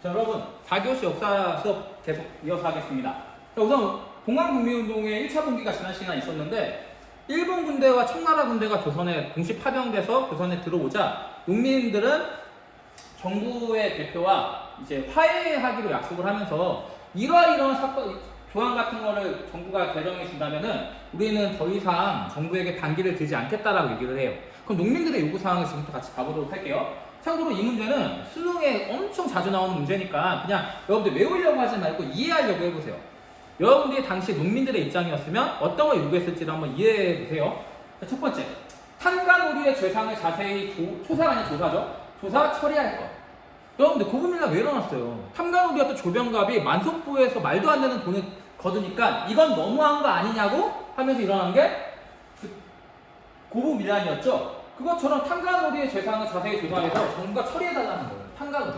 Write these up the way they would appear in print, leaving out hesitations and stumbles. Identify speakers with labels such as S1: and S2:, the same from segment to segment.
S1: 자, 여러분 4교시 역사 수업 계속 이어서 하겠습니다. 자, 우선 동학농민운동의 1차 분기가 지난 시간에 있었는데 일본 군대와 청나라 군대가 조선에 동시 파병돼서 조선에 들어오자 농민들은 정부의 대표와 이제 화해하기로 약속을 하면서 이러이러한 사건 조항 같은 거를 정부가 개정해 준다면은 우리는 더 이상 정부에게 반기를 들지 않겠다라고 얘기를 해요. 그럼 농민들의 요구 사항을 지금부터 같이 가보도록 할게요. 참고로 이 문제는 수능에 엄청 자주 나오는 문제니까 그냥 여러분들 외우려고 하지 말고 이해하려고 해보세요. 여러분들이 당시 농민들의 입장이었으면 어떤 걸 요구했을지를 한번 이해해 보세요. 자, 첫 번째, 탄간오리의 죄상을 자세히 조사가 아니라 조사죠. 조사 처리할 것. 여러분들 고금일라 왜 일어났어요? 탄간오리와 또 조병갑이 만석부에서 말도 안 되는 돈을 거두니까 이건 너무한 거 아니냐고 하면서 일어난 게 고부밀란이었죠. 그것처럼 탄간오리의 죄상을 자세히 조사해서 정부가 처리해달라는 거예요. 탄간오리.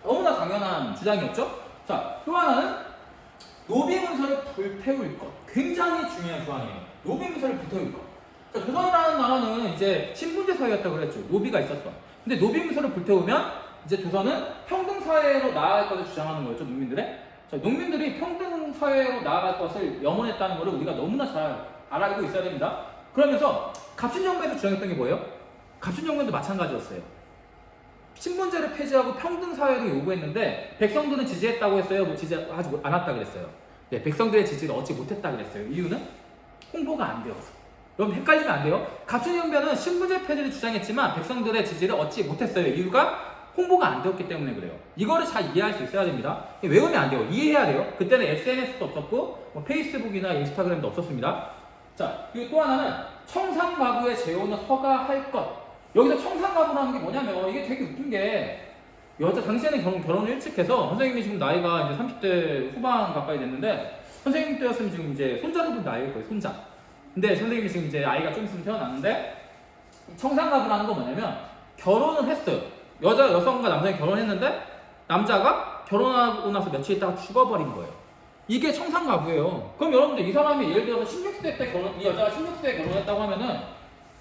S1: 너무나 당연한 주장이었죠. 자, 또 하나는 노비문서를 불태울 것. 굉장히 중요한 조항이에요. 노비문서를 불태울 것. 자, 조선이라는 나라는 이제 신분제 사회였다고 그랬죠. 노비가 있었어. 근데 노비문서를 불태우면 이제 조선은 평등사회로 나아갈 것을 주장하는 거였죠. 농민들의. 자, 농민들이 평등사회로 나아갈 것을 염원했다는 것을 우리가 너무나 잘 알고 있어야 됩니다. 그러면서 갑신정부에서 주장했던 게 뭐예요? 갑신정부도 마찬가지였어요. 신분제를 폐지하고 평등사회를 요구했는데 백성들은 지지했다고 했어요? 뭐 지지하지 않았다 그랬어요? 네, 백성들의 지지를 얻지 못했다 그랬어요. 이유는 홍보가 안 되어서. 여러분 헷갈리면 안 돼요. 갑신정부는 신분제 폐지를 주장했지만 백성들의 지지를 얻지 못했어요. 이유가 홍보가 안 되었기 때문에 그래요. 이거를 잘 이해할 수 있어야 됩니다. 외우면 안 돼요. 이해해야 돼요. 그때는 SNS도 없었고 뭐 페이스북이나 인스타그램도 없었습니다. 자, 그리고 또 하나는 청산가부의 재혼을 허가할 것. 여기서 청산가부라는 게 뭐냐면 이게 되게 웃긴 게 여자 당시에는 결혼을 일찍 해서 선생님이 지금 나이가 이제 30대 후반 가까이 됐는데 선생님 때였으면 지금 이제 손자도 든 나이일 거예요. 손자. 근데 선생님이 지금 이제 아이가 좀 있으면 태어났는데 청산가부라는 건 뭐냐면 결혼을 했어요. 여성과 남성이 결혼했는데 남자가 결혼하고 나서 며칠 있다가 죽어버린 거예요. 이게 청산가부예요. 그럼 여러분들 이 사람이 예를 들어서 16세 때 이 여자가 16세에 결혼했다고 하면은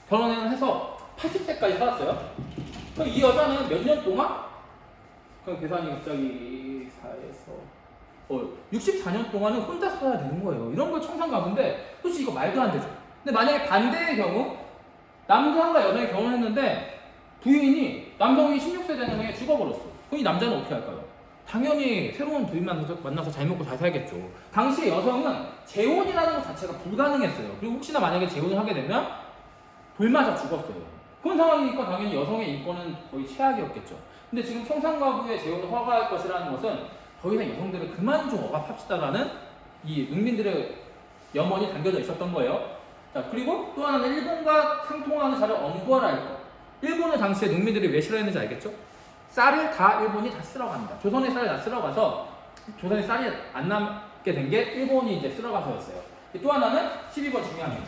S1: 결혼을 해서 80세까지 살았어요. 그럼 이 여자는 몇 년 동안? 그럼 계산이 갑자기 4에서 64년 동안은 혼자 살아야 되는 거예요. 이런 걸 청산가부인데 솔직히 이거 말도 안 되죠. 근데 만약에 반대의 경우 남성과 여성이 결혼했는데 부인이 남성이 16세 되는 해에 죽어버렸어. 그럼 이 남자는 어떻게 할까요? 당연히 새로운 부인 만나서 잘 먹고 잘 살겠죠. 당시 여성은 재혼이라는 것 자체가 불가능했어요. 그리고 혹시나 만약에 재혼을 하게 되면 돌 맞아 죽었어요. 그런 상황이니까 당연히 여성의 인권은 거의 최악이었겠죠. 근데 지금 청산가부의 재혼을 허가할 것이라는 것은 더 이상 여성들을 그만 좀 억압합시다라는 이 농민들의 염원이 담겨져 있었던 거예요. 자, 그리고 또 하나는 일본과 상통하는 자를 엄벌할 것. 일본은 당시에 농민들이 왜 싫어했는지 알겠죠? 쌀을 다 일본이 다 쓸어갑니다. 조선의 쌀을 다 쓸어가서 조선의 쌀이 안 남게 된 게 일본이 이제 쓸어가서였어요. 또 하나는 12번 중요한 게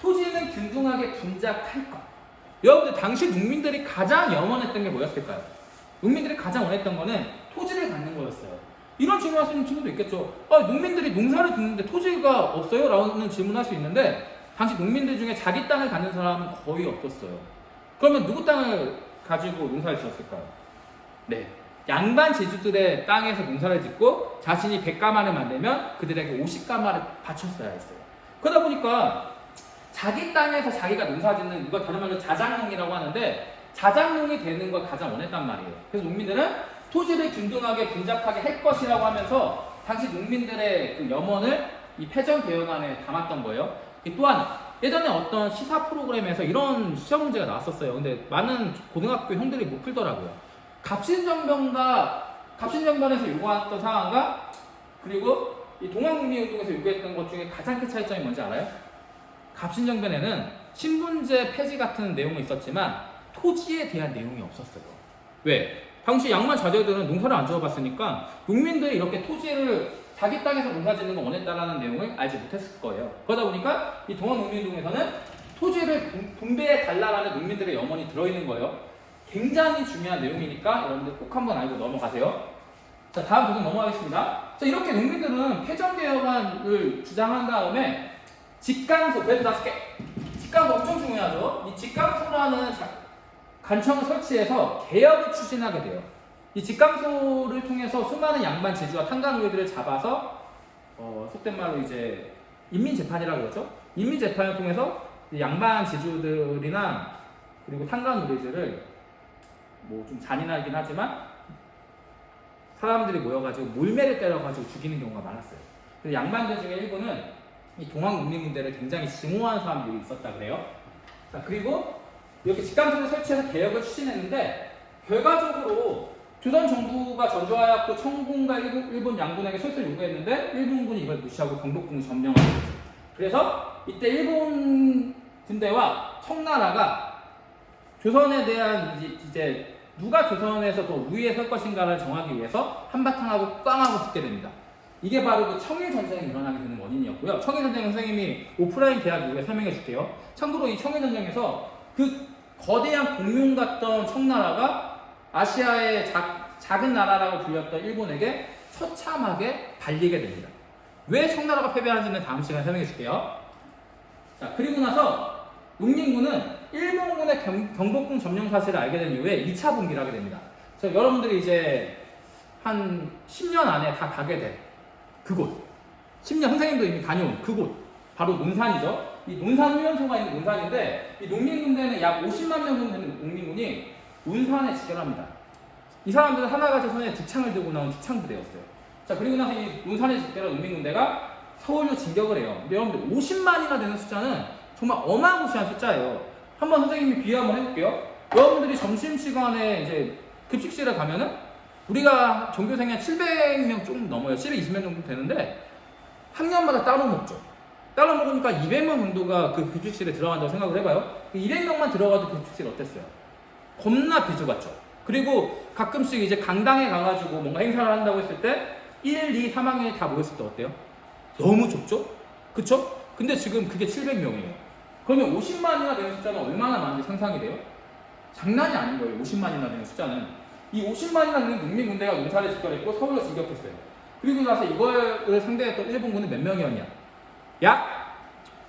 S1: 토지는 균등하게 분작할 것. 여러분들 당시 농민들이 가장 염원했던 게 뭐였을까요? 농민들이 가장 원했던 거는 토지를 갖는 거였어요. 이런 질문 하시는 친구도 있겠죠. 농민들이 농사를 짓는데 토지가 없어요? 라는 질문할 수 있는데 당시 농민들 중에 자기 땅을 갖는 사람은 거의 없었어요. 그러면 누구 땅을 가지고 농사를 지었을까요? 네, 양반 제주들의 땅에서 농사를 짓고 자신이 100가마를 만들면 그들에게 50가마를 바쳤어야 했어요. 그러다 보니까 자기 땅에서 자기가 농사 짓는 이걸 다른 말로 자장농이라고 하는데 자장농이 되는 걸 가장 원했단 말이에요. 그래서 농민들은 토지를 균등하게 분작하게 할 것이라고 하면서 당시 농민들의 그 염원을 이 패전개헌안에 담았던 거예요. 또 하나, 예전에 어떤 시사 프로그램에서 이런 시험 문제가 나왔었어요. 근데 많은 고등학교 형들이 못 풀더라고요. 갑신정변에서 요구했던 사항과 그리고 이 동학농민운동에서 요구했던 것 중에 가장 큰 차이점이 뭔지 알아요? 갑신정변에는 신분제 폐지 같은 내용은 있었지만 토지에 대한 내용이 없었어요. 왜? 당시 양반 자제들은 농사를 안 지어봤으니까 농민들이 이렇게 토지를 자기 땅에서 농사 짓는 걸 원했다라는 내용을 알지 못했을 거예요. 그러다 보니까 이 동학농민운동에서는 토지를 분배해 달라라는 농민들의 염원이 들어있는 거예요. 굉장히 중요한 내용이니까 여러분들 꼭 한번 알고 넘어가세요. 자, 다음 부분 넘어가겠습니다. 자, 이렇게 농민들은 패전개혁안을 주장한 다음에 직간소, 그래도 5개. 직간소 엄청 중요하죠. 이 직간소라는 관청을 설치해서 개혁을 추진하게 돼요. 이 직강소를 통해서 수많은 양반 제주와 탄광우리들을 잡아서 속된 말로 이제 인민재판이라고 그러죠. 인민재판을 통해서 양반 제주들이나 그리고 탄광우리들을 뭐 좀 잔인하긴 하지만 사람들이 모여가지고 몰매를 때려가지고 죽이는 경우가 많았어요. 그래서 양반들 중에 일부는 이 동학농민군대를 굉장히 증오하는 사람들이 있었다 그래요. 자, 그리고 이렇게 직강소를 설치해서 개혁을 추진했는데 결과적으로 조선 정부가 전조하였고 청군과 일본 양군에게 철수를 요구했는데 일본군이 이걸 무시하고 경복궁을 점령하게 됐어요. 그래서 이때 일본 군대와 청나라가 조선에 대한 이제 누가 조선에서 더 우위에 설 것인가를 정하기 위해서 한바탕하고 꽝하고 붙게 됩니다. 이게 바로 그 청일전쟁이 일어나게 되는 원인이었고요. 청일전쟁 선생님이 오프라인 대학 이후에 설명해 줄게요. 참고로 이 청일전쟁에서 그 거대한 공룡 같던 청나라가 아시아의 작은 나라라고 불렸던 일본에게 처참하게 발리게 됩니다. 왜 청나라가 패배하는지는 다음 시간에 설명해 줄게요. 자, 그리고 나서 농민군은 일본군의 경복궁 점령 사실을 알게 된 이후에 2차 분기를 하게 됩니다. 여러분들이 이제 한 10년 안에 다 가게 돼. 그곳. 10년 선생님도 이미 다녀온 그곳. 바로 논산이죠. 이 논산 훈련소가 있는 논산인데 이 농민군대는 약 50만 명 정도 되는 농민군이 논산에 집결합니다. 이 사람들은 하나같이 손에 두 창을 들고 나온 주창부대였어요. 자, 그리고 나서 이 논산에 집결한 농민군대가 서울로 진격을 해요. 근데 여러분들 50만이나 되는 숫자는 정말 어마무시한 숫자예요. 한번 선생님이 비유 한번 해볼게요. 여러분들이 점심시간에 이제 급식실에 가면은 우리가 전교생이 한 700명 조금 넘어요. 720명 정도 되는데 학년마다 따로 먹죠. 따로 먹으니까 200명 정도가 그 급식실에 들어간다고 생각을 해봐요. 200명만 들어가도 그 급식실 어땠어요? 겁나 비좁았죠. 그리고 가끔씩 이제 강당에 가가지고 뭔가 행사를 한다고 했을 때 1, 2, 3학년이 다 모였을 때 어때요? 너무 좁죠? 그쵸? 근데 지금 그게 700명이에요. 그러면 50만이나 되는 숫자는 얼마나 많은지 상상이 돼요? 장난이 아닌 거예요. 50만이나 되는 숫자는. 이 50만이나 되는 농민군대가 논산에 집결했고 서울로 진격했어요. 그리고 나서 이걸 상대했던 일본군은 몇 명이었냐? 약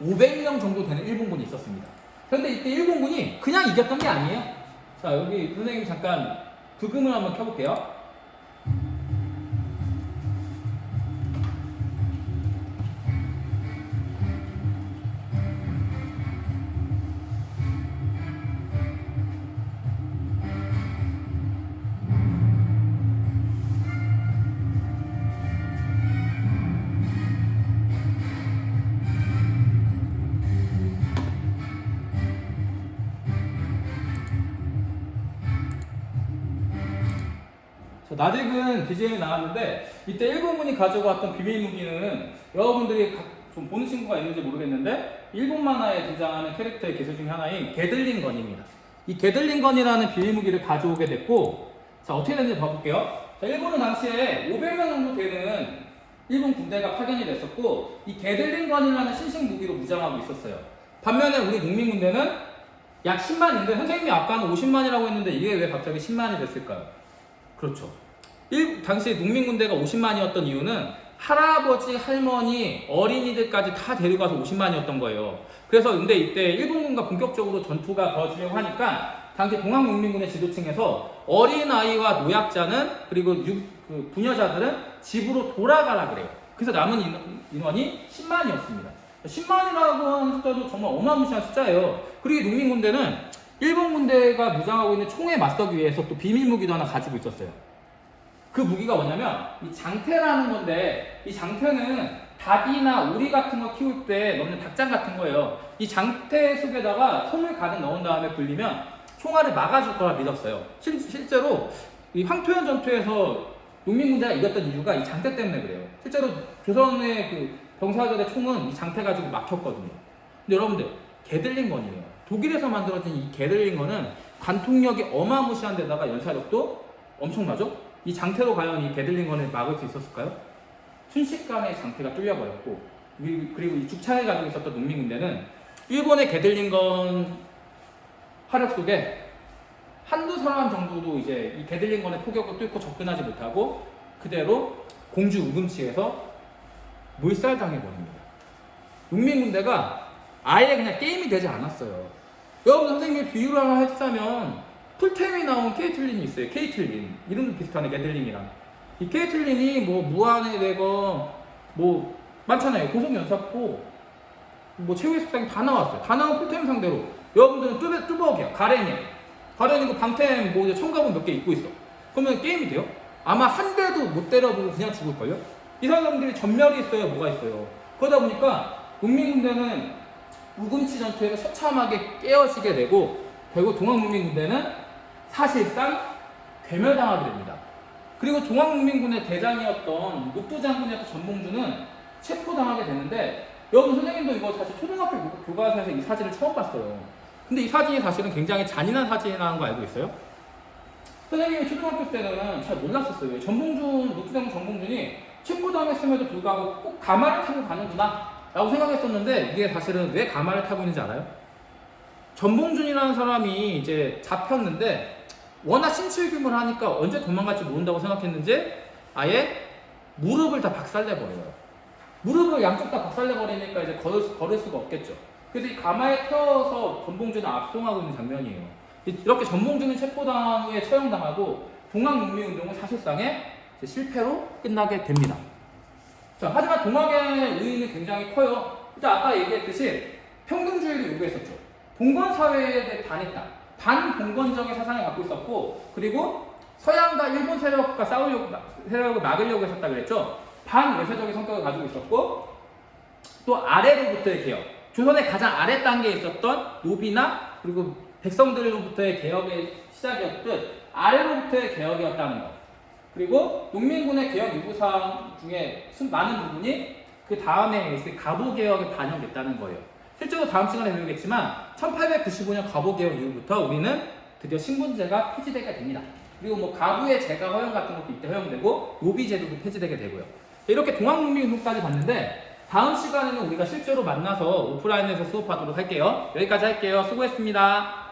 S1: 500명 정도 되는 일본군이 있었습니다. 그런데 이때 일본군이 그냥 이겼던 게 아니에요. 자, 여기 선생님 잠깐 부금을 한번 켜볼게요. 나직은 BGM이 나왔는데 이때 일본군이 가져왔던 비밀 무기는 여러분들이 좀 보는 친구가 있는지 모르겠는데 일본 만화에 등장하는 캐릭터의 기술 중에 하나인 게들링 건입니다. 이 게들링 건이라는 비밀 무기를 가져오게 됐고, 자, 어떻게 됐는지 봐볼게요. 자, 일본은 당시에 500명 정도 되는 일본 군대가 파견이 됐었고 이 게들링 건이라는 신식 무기로 무장하고 있었어요. 반면에 우리 농민군대는 약 10만인데 선생님이 아까는 50만이라고 했는데 이게 왜 갑자기 10만이 됐을까요? 그렇죠. 당시 농민군대가 50만이었던 이유는 할아버지, 할머니, 어린이들까지 다 데려가서 50만이었던 거예요. 그래서 근데 이때 일본군과 본격적으로 전투가 벌어지려고 하니까 당시 동학농민군의 지도층에서 어린아이와 노약자는 그리고 부녀자들은 집으로 돌아가라 그래요. 그래서 남은 인원이 10만이었습니다. 10만이라고 하는 숫자도 정말 어마무시한 숫자예요. 그리고 농민군대는 일본 군대가 무장하고 있는 총에 맞서기 위해서 또 비밀 무기도 하나 가지고 있었어요. 그 무기가 뭐냐면 이 장태라는 건데 이 장태는 닭이나 오리 같은 거 키울 때 넣는 닭장 같은 거예요. 이 장태 속에다가 손을 가득 넣은 다음에 불리면 총알을 막아줄 거라 믿었어요. 실제로 이 황토현 전투에서 농민군대가 이겼던 이유가 이 장태 때문에 그래요. 실제로 조선의 그 병사들의 총은 이 장태 가지고 막혔거든요. 근데 여러분들 게들링 건이에요. 독일에서 만들어진 이 게들링 건은 관통력이 어마무시한 데다가 연사력도 엄청나죠? 이 장태로 과연 이 게들링 건을 막을 수 있었을까요? 순식간에 장태가 뚫려버렸고, 그리고 이 죽창을 가지고 있었던 농민군대는 일본의 게들링 건 화력 속에 한두 사람 정도도 이제 이 게들링 건의 포격을 뚫고 접근하지 못하고 그대로 공주 우금치에서 몰살당해버립니다. 농민군대가 아예 그냥 게임이 되지 않았어요. 여러분, 선생님이 비유를 하나 해주자면 풀템이 나온 케이틀린이 있어요. 케이틀린. 이름도 비슷하네, 게들링이랑. 이 케이틀린이 뭐 무한의 대거, 뭐 많잖아요. 고속연사포, 뭐 최후의 속상이 다 나왔어요. 다 나온 풀템 상대로 여러분들은 뚜벅이야. 가렌이고 방템 뭐 이제 첨가본 몇 개 입고 있어. 그러면 게임이 돼요? 아마 한 대도 못 때려보고 그냥 죽을걸요? 이 사람들이 전멸이 있어요, 뭐가 있어요. 그러다 보니까 농민군대는 우금치 전투에서 처참하게 깨어지게 되고 결국 동학농민군대는 사실상 괴멸당하게 됩니다. 그리고 동학농민군의 대장이었던 육부장군이었던 전봉주는 체포당하게 되는데 여러분 선생님도 이거 사실 초등학교 교과서에서 이 사진을 처음 봤어요. 근데 이 사진이 사실은 굉장히 잔인한 사진이라는 거 알고 있어요? 선생님이 초등학교 때는 잘 몰랐었어요. 육부장군 전봉준이 체포당했음에도 불구하고 꼭 가마를 타고 가는구나 라고 생각했었는데 이게 사실은 왜 가마를 타고 있는지 알아요? 전봉준이라는 사람이 이제 잡혔는데 워낙 신출귀물 하니까 언제 도망갈지 모른다고 생각했는지 아예 무릎을 다 박살내버려요. 무릎을 양쪽 다 박살내버리니까 이제 걸을 수가 없겠죠. 그래서 이 가마에 태워서 전봉준을 압송하고 있는 장면이에요. 이렇게 전봉준은 체포당 후에 처형당하고 동학농민운동은 사실상의 실패로 끝나게 됩니다. 자, 하지만 동학의 의의는 굉장히 커요. 일단 아까 얘기했듯이 평등주의를 요구했었죠. 봉건사회에 반했다. 반봉건적인 사상을 갖고 있었고, 그리고 서양과 일본 세력과 세력을 막으려고 했었다 그랬죠. 반외세적인 성격을 가지고 있었고, 또 아래로부터의 개혁. 조선의 가장 아래 단계에 있었던 노비나 그리고 백성들로부터의 개혁의 시작이었듯 아래로부터의 개혁이었다는 것. 그리고 농민군의 개혁 요구사항 중에 많은 부분이 그 다음에 있을 갑오개혁에 반영됐다는 거예요. 실제로 다음 시간에 배우겠지만 1895년 갑오개혁 이후부터 우리는 드디어 신분제가 폐지되게 됩니다. 그리고 뭐 가부의 제가 허용 같은 것도 이때 허용되고 노비제도도 폐지되게 되고요. 이렇게 동학농민운동까지 봤는데 다음 시간에는 우리가 실제로 만나서 오프라인에서 수업하도록 할게요. 여기까지 할게요. 수고했습니다.